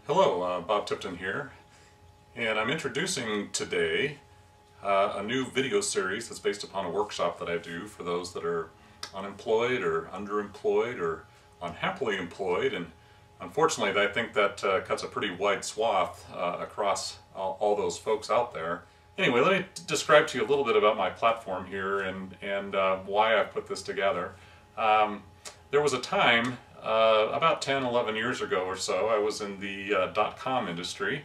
Hello, Bob Tipton here, and I'm introducing today a new video series that's based upon a workshop that I do for those that are unemployed or underemployed or unhappily employed. And unfortunately, I think that cuts a pretty wide swath across all those folks out there. Anyway, let me describe to you a little bit about my platform here and why I put this together. There was a time about 10, 11 years ago or so, I was in the .com industry,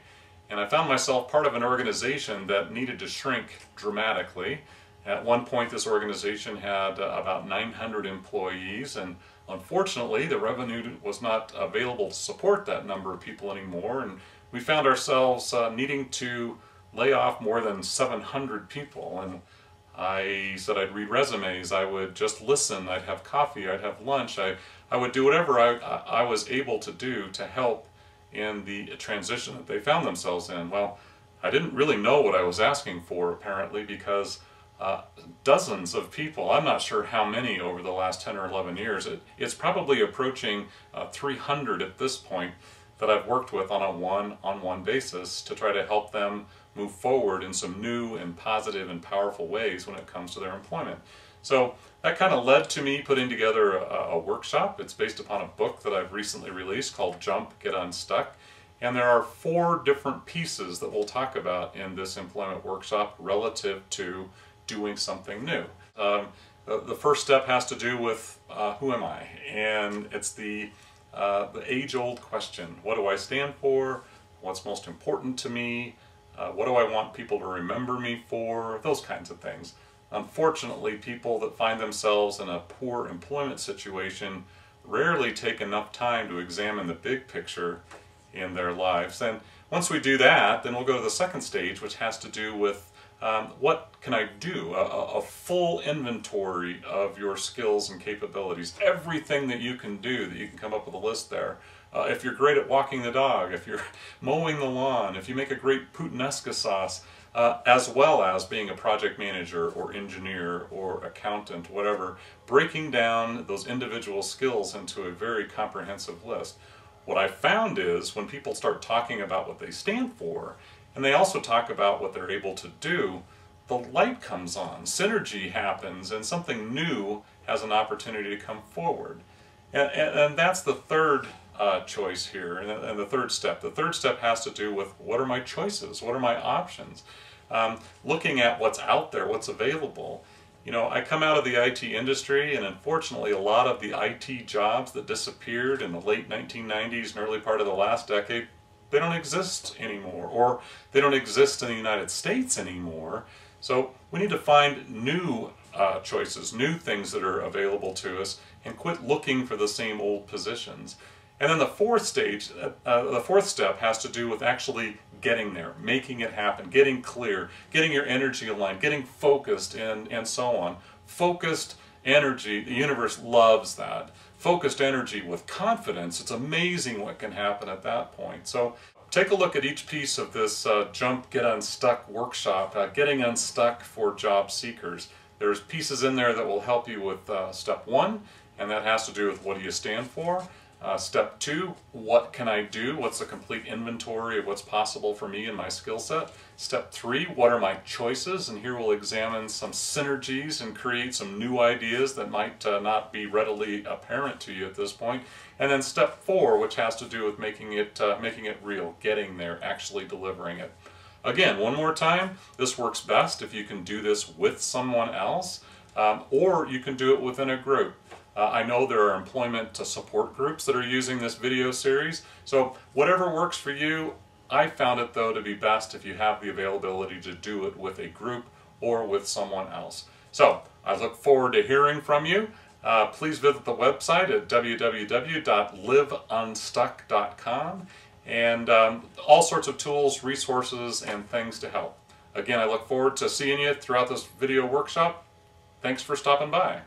and I found myself part of an organization that needed to shrink dramatically. At one point, this organization had about 900 employees, and unfortunately, the revenue was not available to support that number of people anymore, and we found ourselves needing to lay off more than 700 people. And I said I'd read resumes, I would just listen, I'd have coffee, I'd have lunch, I would do whatever I was able to do to help in the transition that they found themselves in. Well, I didn't really know what I was asking for, apparently, because dozens of people, I'm not sure how many over the last 10 or 11 years, it's probably approaching 300 at this point that I've worked with on a one-on-one basis to try to help them move forward in some new and positive and powerful ways when it comes to their employment. So that kind of led to me putting together a workshop. It's based upon a book that I've recently released called Jump, Get Unstuck. And there are 4 different pieces that we'll talk about in this employment workshop relative to doing something new. The first step has to do with who am I? And it's the age-old question. What do I stand for? What's most important to me? What do I want people to remember me for? Those kinds of things. Unfortunately, people that find themselves in a poor employment situation rarely take enough time to examine the big picture in their lives. And once we do that, then we'll go to the second stage, which has to do with what can I do? A full inventory of your skills and capabilities. Everything that you can do, that you can come up with a list there. If you're great at walking the dog, if you're mowing the lawn, if you make a great puttanesca sauce, as well as being a project manager or engineer or accountant, whatever, breaking down those individual skills into a very comprehensive list. What I found is when people start talking about what they stand for, and they also talk about what they're able to do, the light comes on, synergy happens, and something new has an opportunity to come forward. And that's the third choice here, and the third step. The third step has to do with what are my choices, what are my options, looking at what's out there, what's available. You know, I come out of the IT industry, and unfortunately a lot of the IT jobs that disappeared in the late 1990s and early part of the last decade, they don't exist anymore, or they don't exist in the United States anymore. So we need to find new choices, new things that are available to us, and quit looking for the same old positions. And then the fourth stage, the fourth step has to do with actually getting there, making it happen, getting clear, getting your energy aligned, getting focused, and so on. Focused energy, the universe loves that. Focused energy with confidence, it's amazing what can happen at that point. So take a look at each piece of this Jump, Get Unstuck workshop, Getting Unstuck for Job Seekers. There's pieces in there that will help you with step 1, and that has to do with what do you stand for. Step 2, what can I do? What's a complete inventory of what's possible for me and my skill set? Step 3, what are my choices? And here we'll examine some synergies and create some new ideas that might not be readily apparent to you at this point. And then step 4, which has to do with making it real, getting there, actually delivering it. Again, one more time, this works best if you can do this with someone else, or you can do it within a group. I know there are employment support groups that are using this video series, so whatever works for you. I found it though to be best if you have the availability to do it with a group or with someone else. So I look forward to hearing from you. Please visit the website at www.liveunstuck.com, and all sorts of tools, resources, and things to help. Again, I look forward to seeing you throughout this video workshop. Thanks for stopping by.